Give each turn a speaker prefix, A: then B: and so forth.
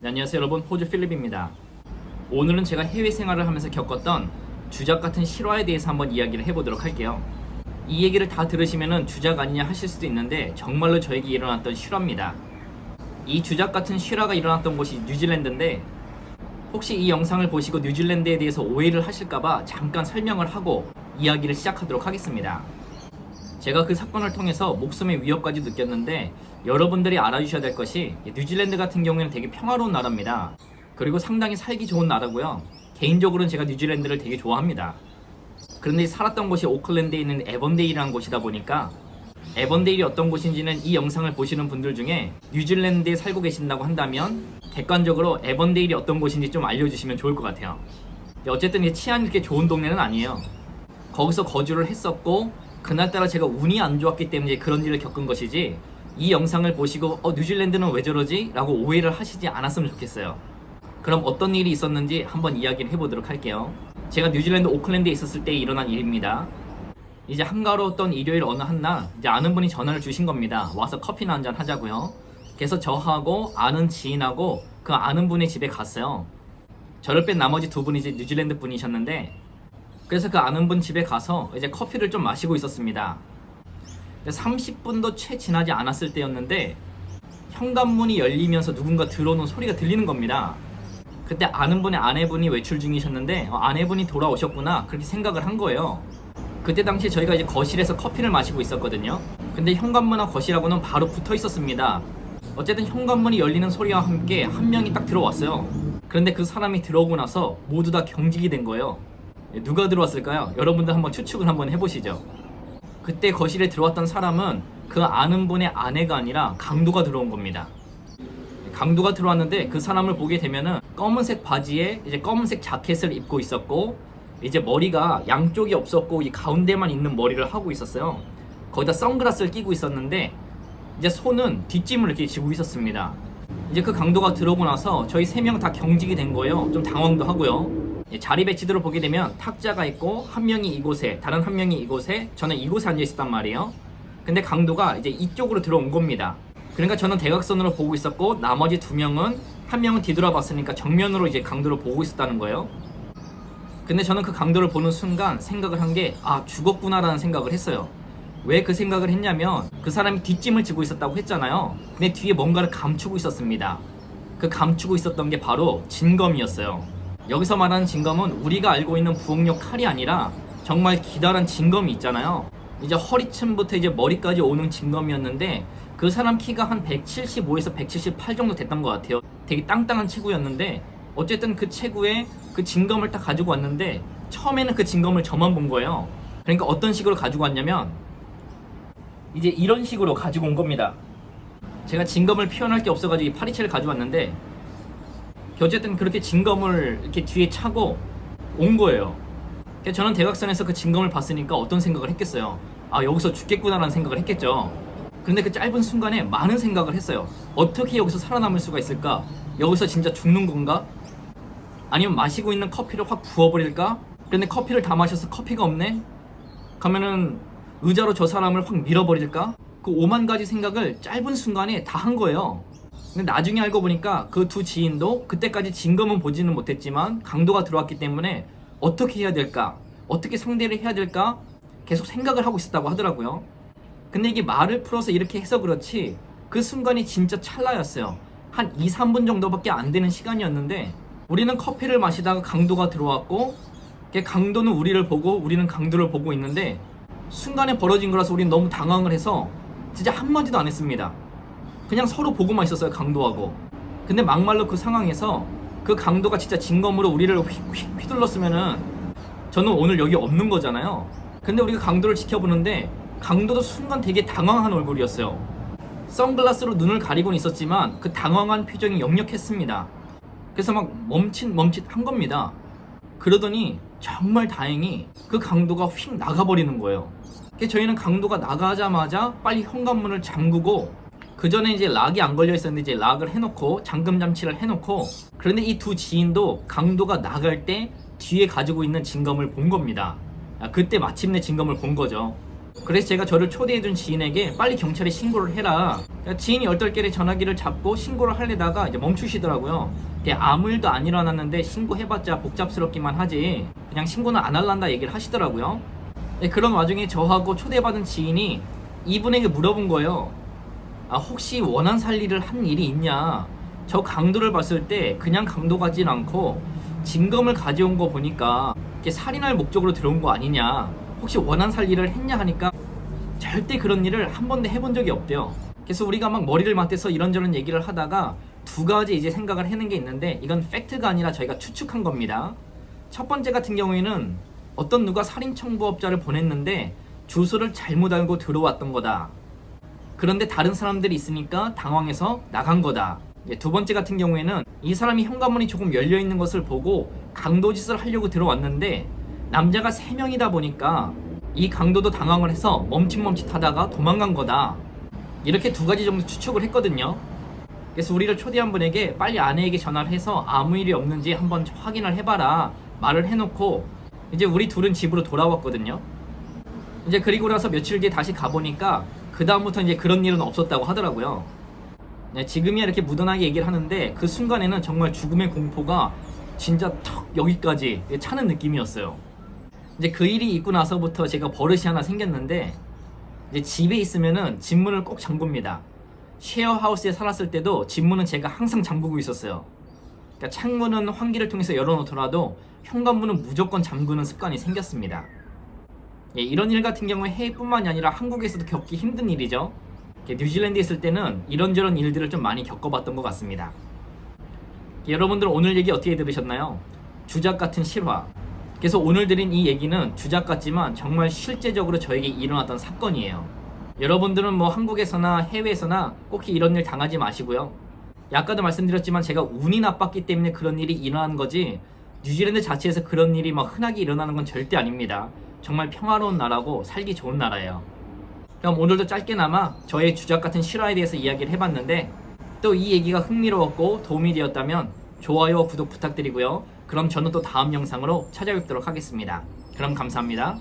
A: 네, 안녕하세요 여러분, 호주 필립입니다. 오늘은 제가 해외 생활을 하면서 겪었던 주작 같은 실화에 대해서 한번 이야기를 해보도록 할게요. 이 얘기를 다 들으시면은 주작 아니냐 하실 수도 있는데 정말로 저에게 일어났던 실화입니다. 이 주작 같은 실화가 일어났던 곳이 뉴질랜드인데, 혹시 이 영상을 보시고 뉴질랜드에 대해서 오해를 하실까봐 잠깐 설명을 하고 이야기를 시작하도록 하겠습니다. 제가 그 사건을 통해서 목숨의 위협까지 느꼈는데, 여러분들이 알아주셔야 될 것이 뉴질랜드 같은 경우에는 되게 평화로운 나라입니다. 그리고 상당히 살기 좋은 나라고요. 개인적으로는 제가 뉴질랜드를 되게 좋아합니다. 그런데 살았던 곳이 오클랜드에 있는 에번데일이라는 곳이다 보니까, 에번데일이 어떤 곳인지는 이 영상을 보시는 분들 중에 뉴질랜드에 살고 계신다고 한다면 객관적으로 에번데일이 어떤 곳인지 좀 알려주시면 좋을 것 같아요. 어쨌든 치안이 그렇게 좋은 동네는 아니에요. 거기서 거주를 했었고, 그날따라 제가 운이 안 좋았기 때문에 그런 일을 겪은 것이지, 이 영상을 보시고 뉴질랜드는 왜 저러지? 라고 오해를 하시지 않았으면 좋겠어요. 그럼 어떤 일이 있었는지 한번 이야기를 해보도록 할게요. 제가 뉴질랜드 오클랜드에 있었을 때 일어난 일입니다. 이제 한가로웠던 일요일 어느 한날, 이제 아는 분이 전화를 주신 겁니다. 와서 커피나 한잔 하자고요. 그래서 저하고 아는 지인하고 그 아는 분의 집에 갔어요. 저를 뺀 나머지 두 분이 이제 뉴질랜드 분이셨는데, 그래서 그 아는 분 집에 가서 이제 커피를 좀 마시고 있었습니다. 30분도 채 지나지 않았을 때였는데, 현관문이 열리면서 누군가 들어오는 소리가 들리는 겁니다. 그때 아는 분의 아내분이 외출 중이셨는데, 아내분이 돌아오셨구나 그렇게 생각을 한 거예요. 그때 당시 저희가 이제 거실에서 커피를 마시고 있었거든요. 근데 현관문과 거실하고는 바로 붙어 있었습니다. 어쨌든 현관문이 열리는 소리와 함께 한 명이 딱 들어왔어요. 그런데 그 사람이 들어오고 나서 모두 다 경직이 된 거예요. 누가 들어왔을까요? 여러분들 한번 추측을 한번 해보시죠. 그때 거실에 들어왔던 사람은 그 아는 분의 아내가 아니라 강도가 들어온 겁니다. 강도가 들어왔는데, 그 사람을 보게 되면은 검은색 바지에 이제 검은색 자켓을 입고 있었고, 이제 머리가 양쪽이 없었고 이 가운데만 있는 머리를 하고 있었어요. 거기다 선글라스를 끼고 있었는데, 이제 손은 뒷짐을 이렇게 쥐고 있었습니다. 이제 그 강도가 들어오고 나서 저희 3명 다 경직이 된 거예요. 좀 당황도 하고요. 자리 배치들을 보게 되면 탁자가 있고, 한 명이 이곳에, 다른 한 명이 이곳에, 저는 이곳에 앉아 있었단 말이에요. 근데 강도가 이제 이쪽으로 들어온 겁니다. 그러니까 저는 대각선으로 보고 있었고, 나머지 2명은, 한 명은 뒤돌아봤으니까 정면으로 이제 강도를 보고 있었다는 거예요. 근데 저는 그 강도를 보는 순간 생각을 한 게, 죽었구나 라는 생각을 했어요. 왜 그 생각을 했냐면, 그 사람이 뒷짐을 지고 있었다고 했잖아요. 근데 뒤에 뭔가를 감추고 있었습니다. 그 감추고 있었던 게 바로 진검이었어요. 여기서 말하는 진검은 우리가 알고 있는 부엌용 칼이 아니라 정말 기다란 진검이 있잖아요. 이제 허리쯤부터 이제 머리까지 오는 진검이었는데, 그 사람 키가 한 175에서 178 정도 됐던 것 같아요. 되게 땅땅한 체구였는데, 어쨌든 그 체구에 그 진검을 딱 가지고 왔는데, 처음에는 그 진검을 저만 본 거예요. 그러니까 어떤 식으로 가지고 왔냐면, 이제 이런 식으로 가지고 온 겁니다. 제가 진검을 표현할 게 없어가지고 이 파리채를 가져왔는데, 어쨌든 그렇게 진검을 이렇게 뒤에 차고 온 거예요. 저는 대각선에서 그 진검을 봤으니까 어떤 생각을 했겠어요? 여기서 죽겠구나라는 생각을 했겠죠. 그런데 그 짧은 순간에 많은 생각을 했어요. 어떻게 여기서 살아남을 수가 있을까? 여기서 진짜 죽는 건가? 아니면 마시고 있는 커피를 확 부어버릴까? 그런데 커피를 다 마셔서 커피가 없네? 그러면은 의자로 저 사람을 확 밀어버릴까? 그 5만 가지 생각을 짧은 순간에 다 한 거예요. 근데 나중에 알고 보니까 그 두 지인도 그때까지 진검은 보지는 못했지만 강도가 들어왔기 때문에 어떻게 해야 될까? 어떻게 상대를 해야 될까? 계속 생각을 하고 있었다고 하더라고요. 근데 이게 말을 풀어서 이렇게 해서 그렇지, 그 순간이 진짜 찰나였어요. 한 2, 3분 정도밖에 안 되는 시간이었는데, 우리는 커피를 마시다가 강도가 들어왔고, 강도는 우리를 보고 우리는 강도를 보고 있는데, 순간에 벌어진 거라서 우리는 너무 당황을 해서 진짜 한마디도 안 했습니다. 그냥 서로 보고만 있었어요, 강도하고. 근데 막말로 그 상황에서 그 강도가 진짜 진검으로 우리를 휘둘렀으면은 저는 오늘 여기 없는 거잖아요. 근데 우리가 강도를 지켜보는데, 강도도 순간 되게 당황한 얼굴이었어요. 선글라스로 눈을 가리고는 있었지만 그 당황한 표정이 역력했습니다. 그래서 막 멈칫한 겁니다. 그러더니 정말 다행히 그 강도가 휙 나가버리는 거예요. 저희는 강도가 나가자마자 빨리 현관문을 잠그고, 그 전에 이제 락이 안 걸려 있었는데 이제 락을 해놓고 잠금 장치를 해놓고, 그런데 이 두 지인도 강도가 나갈 때 뒤에 가지고 있는 진검을 본 겁니다. 그때 마침내 진검을 본 거죠. 그래서 제가 저를 초대해준 지인에게 빨리 경찰에 신고를 해라. 그러니까 지인이 얼떨결에 전화기를 잡고 신고를 하려다가 이제 멈추시더라고요. 아무 일도 안 일어났는데 신고해봤자 복잡스럽기만 하지 그냥 신고는 안 할란다 얘기를 하시더라고요. 그런 와중에 저하고 초대받은 지인이 이분에게 물어본 거예요. 아, 혹시 원한 살리를 한 일이 있냐? 저 강도를 봤을 때 그냥 강도 같진 않고 진검을 가져온 거 보니까 살인할 목적으로 들어온 거 아니냐? 혹시 원한 살리를 했냐 하니까 절대 그런 일을 한 번도 해본 적이 없대요. 그래서 우리가 막 머리를 맞대서 이런저런 얘기를 하다가 두 가지 이제 생각을 해낸 게 있는데 이건 팩트가 아니라 저희가 추측한 겁니다. 첫 번째 같은 경우에는 어떤 누가 살인 청부업자를 보냈는데 주소를 잘못 알고 들어왔던 거다. 그런데 다른 사람들이 있으니까 당황해서 나간 거다. 두 번째 같은 경우에는 이 사람이 현관문이 조금 열려있는 것을 보고 강도짓을 하려고 들어왔는데 남자가 3명이다 보니까 이 강도도 당황을 해서 멈칫멈칫하다가 도망간 거다. 이렇게 두 가지 정도 추측을 했거든요. 그래서 우리를 초대한 분에게 빨리 아내에게 전화를 해서 아무 일이 없는지 한번 확인을 해봐라 말을 해놓고 이제 우리 둘은 집으로 돌아왔거든요. 이제 그리고 나서 며칠 뒤에 다시 가보니까 그 다음부터 이제 그런 일은 없었다고 하더라고요. 지금이야 이렇게 무던하게 얘기를 하는데 그 순간에는 정말 죽음의 공포가 진짜 턱 여기까지 차는 느낌이었어요. 이제 그 일이 있고 나서부터 제가 버릇이 하나 생겼는데 이제 집에 있으면은 집문을 꼭 잠굽니다. 쉐어하우스에 살았을 때도 집문은 제가 항상 잠그고 있었어요. 그러니까 창문은 환기를 통해서 열어놓더라도 현관문은 무조건 잠그는 습관이 생겼습니다. 이런 일 같은 경우에 해외뿐만이 아니라 한국에서도 겪기 힘든 일이죠. 뉴질랜드에 있을 때는 이런저런 일들을 좀 많이 겪어봤던 것 같습니다. 여러분들 오늘 얘기 어떻게 들으셨나요? 주작 같은 실화. 그래서 오늘 드린 이 얘기는 주작 같지만 정말 실제적으로 저에게 일어났던 사건이에요. 여러분들은 뭐 한국에서나 해외에서나 꼭 이런 일 당하지 마시고요. 아까도 말씀드렸지만 제가 운이 나빴기 때문에 그런 일이 일어난 거지 뉴질랜드 자체에서 그런 일이 막 흔하게 일어나는 건 절대 아닙니다. 정말 평화로운 나라고 살기 좋은 나라예요. 그럼 오늘도 짧게나마 저의 주작 같은 실화에 대해서 이야기를 해봤는데 또 이 얘기가 흥미로웠고 도움이 되었다면 좋아요, 구독 부탁드리고요. 그럼 저는 또 다음 영상으로 찾아뵙도록 하겠습니다. 그럼 감사합니다.